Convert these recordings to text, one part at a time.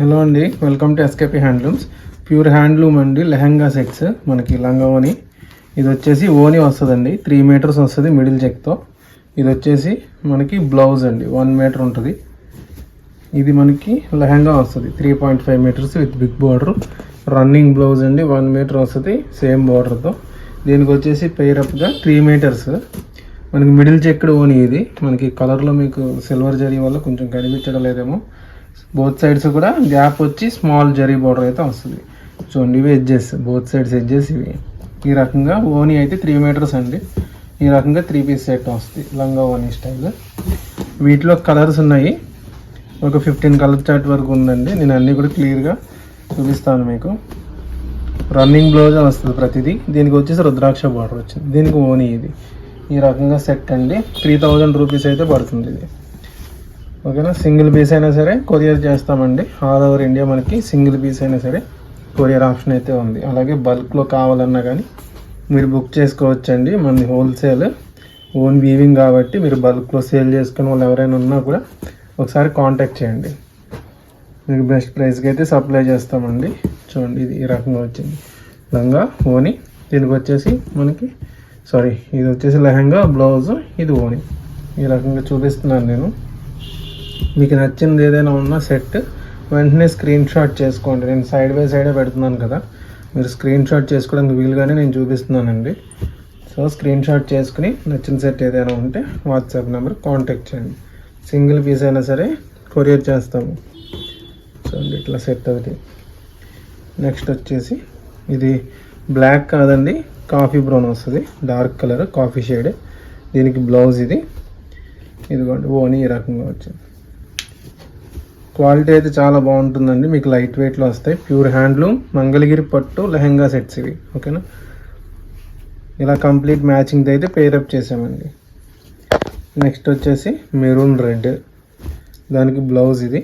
Hello అండి, welcome to SKP handlooms. Pure handloom అండి. Lehenga sets మనకి లంగా ఓని. ఇది వచ్చేసి ఓని వస్తుందండి, 3 మీటర్స్ వస్తుంది మిడిల్ చెక్తో. ఇది వచ్చేసి మనకి బ్లౌజ్ అండి, 1 మీటర్ ఉంటుంది. ఇది మనకి లెహంగా వస్తుంది 3.5 metres with big border. Running blouse అండి, 1 మీటర్ వస్తుంది సేమ్ బార్డర్తో. దీనికి వచ్చేసి పేరప్గా 3 మీటర్స్ మనకి మిడిల్ చెక్డ్ ఓని. ఇది మనకి కలర్లో మీకు సిల్వర్ జరీ వల్ల కొంచెం కనిపించడం లేదేమో. బోత్ సైడ్స్ కూడా గ్యాప్ వచ్చి స్మాల్ జరీ బార్డర్ అయితే వస్తుంది. చూడండి, ఇవి ఎడ్జెస్, బోత్ సైడ్స్ ఎడ్జెస్ ఇవి. ఈ రకంగా ఓని అయితే 3 మీటర్స్ అండి. ఈ రకంగా 3 పీస్ సెట్ వస్తుంది లంగా ఓని స్టైల్. వీటిలో కలర్స్ ఉన్నాయి, ఒక 15 కలర్ చార్ట్ వరకు ఉందండి. నేను అన్నీ కూడా క్లియర్గా చూపిస్తాను మీకు. రన్నింగ్ బ్లౌజ్ వస్తుంది ప్రతిదీ. దీనికి వచ్చేసి రుద్రాక్ష బార్డర్ వచ్చింది. దీనికి ఓని ఇది. ఈ రకంగా సెట్ అండి, 3000 రూపీస్ అయితే పడుతుంది ఇది. ఓకేనా. సింగిల్ పీస్ అయినా సరే కొరియర్ చేస్తామండి. ఆల్ ఓవర్ ఇండియా మనకి సింగిల్ పీస్ అయినా సరే కొరియర్ ఆప్షన్ అయితే ఉంది. అలాగే బల్క్లో కావాలన్నా కానీ మీరు బుక్ చేసుకోవచ్చండి. మనది హోల్సేల్ ఓన్ వీవింగ్ కాబట్టి మీరు బల్క్లో సేల్ చేసుకునే వాళ్ళు ఎవరైనా ఉన్నా కూడా ఒకసారి కాంటాక్ట్ చేయండి. మీకు బెస్ట్ ప్రైస్కి అయితే సప్లై చేస్తామండి. చూడండి, ఇది ఈ రకంగా వచ్చింది లంగా ఓని. దీనికి వచ్చేసి మనకి ఇది వచ్చేసి లెహంగా బ్లౌజ్, ఇది ఓని. ఈ రకంగా చూపిస్తున్నాను నేను. మీకు నచ్చింది ఏదైనా ఉన్న సెట్ వెంటనే స్క్రీన్ షాట్ చేసుకోండి. నేను సైడ్ బై సైడే పెడుతున్నాను కదా, మీరు స్క్రీన్ షాట్ చేసుకోవడానికి వీలుగానే నేను చూపిస్తున్నానండి. సో స్క్రీన్ షాట్ చేసుకుని నచ్చిన సెట్ ఏదైనా ఉంటే వాట్సాప్ నెంబర్ కాంటాక్ట్ చేయండి. సింగిల్ పీస్ అయినా సరే కొరియర్ చేస్తాము. చూడండి, ఇట్లా సెట్ అవుతుంది. నెక్స్ట్ వచ్చేసి ఇది బ్లాక్ కాదండి, కాఫీ బ్రౌన్ వస్తుంది, డార్క్ కలర్ కాఫీ షేడ్. దీనికి బ్లౌజ్ ఇది. ఇదిగోండి ఓని ఈ రకంగా వచ్చింది. క్వాలిటీ అయితే చాలా బాగుంటుందండి. మీకు లైట్ వెయిట్లో వస్తాయి. ప్యూర్ హ్యాండ్లూమ్ మంగళగిరి పట్టు లెహంగా సెట్స్ ఇవి. ఓకేనా. ఇలా కంప్లీట్ మ్యాచింగ్ అయితే పేరప్ చేసామండి. నెక్స్ట్ వచ్చేసి మెరూన్ రెడ్, దానికి బ్లౌజ్ ఇది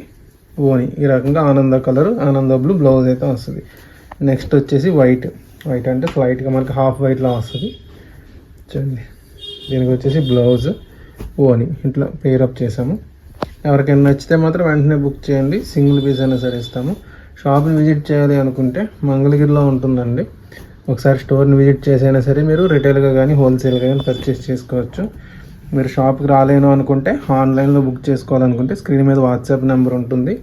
ఓని. ఈ రకంగా ఆనంద కలర్, ఆనంద బ్లూ బ్లౌజ్ అయితే వస్తుంది. నెక్స్ట్ వచ్చేసి వైట్ అంటే స్లైట్గా మనకి హాఫ్ వైట్లో వస్తుంది. చూడండి, దీనికి వచ్చేసి బ్లౌజ్ ఓని. ఇట్లా పేరప్ చేసాము. ఎవరికైనా నచ్చితే మాత్రం వెంటనే బుక్ చేయండి. సింగిల్ పీస్ అయినా సరే ఇస్తాము. షాప్ని విజిట్ చేయాలి అనుకుంటే మంగళగిరిలో ఉంటుందండి. ఒకసారి స్టోర్ని విజిట్ చేసైనా సరే మీరు రిటైల్గా కానీ హోల్సేల్గా కానీ పర్చేస్ చేసుకోవచ్చు. మీరు షాప్కి రాలేను అనుకుంటే ఆన్లైన్లో బుక్ చేసుకోవాలనుకుంటే స్క్రీన్ మీద వాట్సాప్ నెంబర్ ఉంటుంది.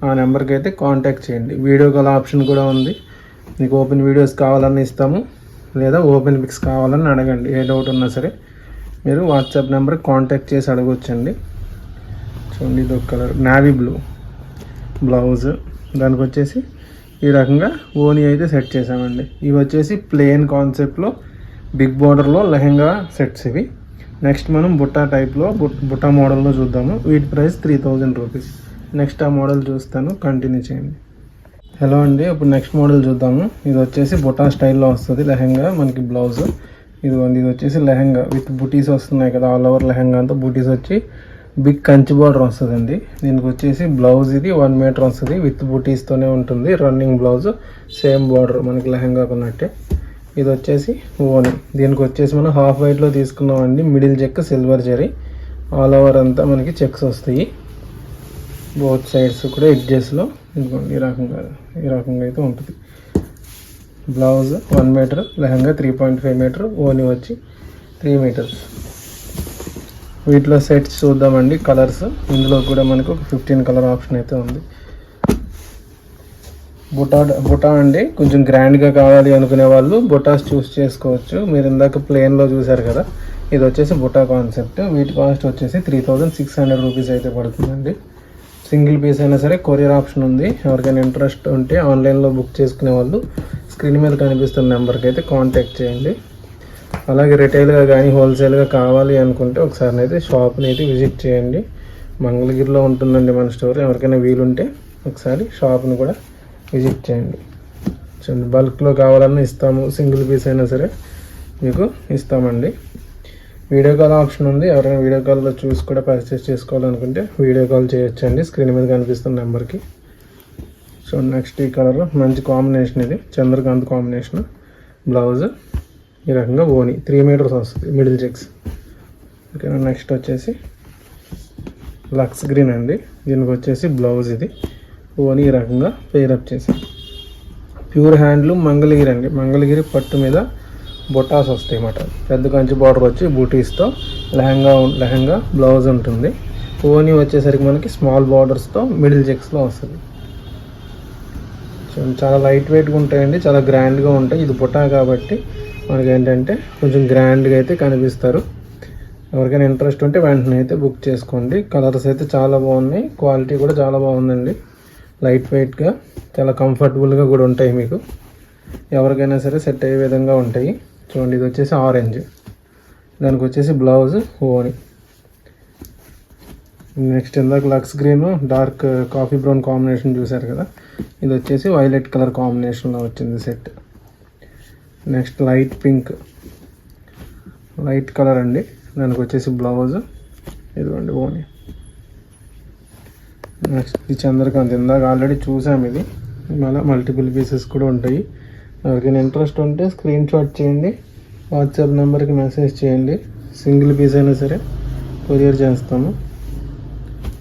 ఆ నెంబర్కి అయితే కాంటాక్ట్ చేయండి. వీడియో కాల్ ఆప్షన్ కూడా ఉంది. మీకు ఓపెన్ వీడియోస్ కావాలని ఇస్తాము, లేదా ఓపెన్ పిక్స్ కావాలని అడగండి. ఏ డౌట్ ఉన్నా సరే మీరు వాట్సాప్ నెంబర్కి కాంటాక్ట్ చేసి అడగొచ్చండి. చూడండి, ఇది ఒక కలర్ నావీ బ్లూ బ్లౌజ్. దానికి వచ్చేసి ఈ రకంగా ఓని అయితే సెట్ చేసామండి. ఇవి వచ్చేసి ప్లెయిన్ కాన్సెప్ట్లో బిగ్ బార్డర్లో లెహంగా సెట్స్ ఇవి. నెక్స్ట్ మనం బుట్టా టైప్లో బుట్టా మోడల్లో చూద్దాము. వీటి ప్రైస్ 3000 రూపీస్. నెక్స్ట్ ఆ మోడల్ చూస్తాను, కంటిన్యూ చేయండి. హలో అండి, ఇప్పుడు నెక్స్ట్ మోడల్ చూద్దాము. ఇది వచ్చేసి బుట్టా స్టైల్లో వస్తుంది లెహంగా. మనకి బ్లౌజ్ ఇది వచ్చేసి లెహంగా విత్ బుటీస్ వస్తున్నాయి కదా, ఆల్ ఓవర్ లెహంగా అంతా బుటీస్ వచ్చి బిగ్ కంచి బార్డర్ వస్తుందండి. దీనికి వచ్చేసి బ్లౌజ్ ఇది 1 మీటర్ వస్తుంది విత్ బుటీస్తోనే ఉంటుంది. రన్నింగ్ బ్లౌజ్ సేమ్ బార్డర్ మనకి లెహంగా ఉన్నట్టే. ఇది వచ్చేసి ఓని. దీనికి వచ్చేసి మనం హాఫ్ వైట్లో తీసుకున్నామండి. Middle check silver zari, all over అంతా మనకి చెక్స్ వస్తాయి. బోత్ సైడ్స్ కూడా ఎడ్జెస్లో ఈ రకంగా అయితే ఉంటుంది. బ్లౌజ్ 1 మీటర్, లెహంగా 3.5 మీటర్, ఓని వచ్చి 3 మీటర్స్. వీటిలో సెట్స్ చూద్దామండి. కలర్స్ ఇందులో కూడా మనకు ఒక 15 కలర్ ఆప్షన్ అయితే ఉంది. బుటా అండి, కొంచెం గ్రాండ్గా కావాలి అనుకునే వాళ్ళు బుటాస్ చూస్ చేసుకోవచ్చు. మీరు ఇందాక ప్లెయిన్లో చూసారు కదా, ఇది వచ్చేసి బుటా కాన్సెప్ట్. వీటి కాస్ట్ వచ్చేసి 3600 రూపీస్ అయితే పడుతుందండి. సింగిల్ పీస్ అయినా సరే కొరియర్ ఆప్షన్ ఉంది. ఎవరికైనా ఇంట్రెస్ట్ ఉంటే ఆన్లైన్లో బుక్ చేసుకునే వాళ్ళు స్క్రీన్ మీద కనిపిస్తున్న నెంబర్కి అయితే కాంటాక్ట్ చేయండి. అలాగే రిటైల్గా కానీ హోల్సేల్గా కావాలి అనుకుంటే ఒకసారి అయితే షాప్ని అయితే విజిట్ చేయండి. మంగళగిరిలో ఉంటుందండి మన స్టోర్. ఎవరికైనా వీలుంటే ఒకసారి షాప్ని కూడా విజిట్ చేయండి. చూడండి, బల్క్లో కావాలన్నా ఇస్తాము, సింగిల్ పీస్ అయినా సరే మీకు ఇస్తామండి. వీడియో కాల్ ఆప్షన్ ఉంది. ఎవరైనా వీడియో కాల్లో చూసి కూడా పర్చేస్ చేసుకోవాలనుకుంటే వీడియో కాల్ చేయొచ్చండి స్క్రీన్ మీద కనిపిస్తున్న నెంబర్కి. సో నెక్స్ట్ ఈ కలర్ మంచి కాంబినేషన్, ఇది చంద్రకాంత్ కాంబినేషన్. బ్లౌజ్ ఈ రకంగా ఓని 3 మీటర్స్ వస్తుంది మిడిల్ చెక్స్. ఓకేనా. నెక్స్ట్ వచ్చేసి లక్స్ గ్రీన్ అండి. దీనికి వచ్చేసి బ్లౌజ్ ఇది ఓని ఈ రకంగా పేరప్ చేసాం. ప్యూర్ హ్యాండ్లూమ్ మంగళగిరి అండి. మంగళగిరి పట్టు మీద బొటాస్ వస్తాయి అన్నమాట. పెద్ద కంచి బార్డర్ వచ్చి బూటీస్తో లెహంగా బ్లౌజ్ ఉంటుంది. ఓని వచ్చేసరికి మనకి స్మాల్ బార్డర్స్తో మిడిల్ చెక్స్లో వస్తుంది. చాలా లైట్ వెయిట్గా ఉంటాయండి, చాలా గ్రాండ్గా ఉంటాయి. ఇది బుటా కాబట్టి మనకి ఏంటంటే కొంచెం గ్రాండ్గా అయితే కనిపిస్తారు. ఎవరికైనా ఇంట్రెస్ట్ ఉంటే వెంటనే అయితే బుక్ చేసుకోండి. కలర్స్ అయితే చాలా బాగున్నాయి, క్వాలిటీ కూడా చాలా బాగుందండి. లైట్ వెయిట్గా చాలా కంఫర్టబుల్గా కూడా ఉంటాయి. మీకు ఎవరికైనా సరే సెట్ అయ్యే విధంగా ఉంటాయి. చూడండి, ఇది వచ్చేసి ఆరెంజ్, దానికి వచ్చేసి బ్లౌజ్ ఓని. నెక్స్ట్ ఇందాక lux green dark coffee brown combination చూసారు కదా, ఇది వచ్చేసి వైలెట్ కలర్ కాంబినేషన్లో వచ్చింది set. Next light pink, light colour అండి, దానికి వచ్చేసి బ్లౌజ్ ఇదిగోండి ఓని. నెక్స్ట్ ఇది చంద్రకాంత్, ఇందాక ఆల్రెడీ చూసాము. ఇది మళ్ళీ మల్టిపుల్ పీసెస్ కూడా ఉంటాయి. ఎవరికైనా ఇంట్రెస్ట్ ఉంటే స్క్రీన్ షాట్ చేయండి, వాట్సాప్ నెంబర్కి మెసేజ్ చేయండి. సింగిల్ పీస్ అయినా సరే కొరియర్ చేస్తాము.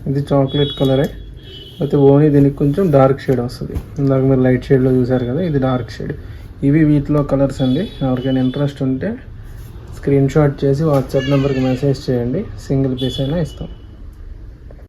ఇది చాక్లెట్ కలరే, అయితే ఓన్లీ దీనికి కొంచెం డార్క్ షేడ్ వస్తుంది. ఇందాక మీరు లైట్ షేడ్లో చూసారు కదా, ఇది డార్క్ షేడ్. ఇవి వీటిలో కలర్స్ అండి. ఎవరికైనా ఇంట్రెస్ట్ ఉంటే స్క్రీన్ షాట్ చేసి వాట్సాప్ నెంబర్కి మెసేజ్ చేయండి, సింగిల్ పీస్ అయినా ఇస్తాం.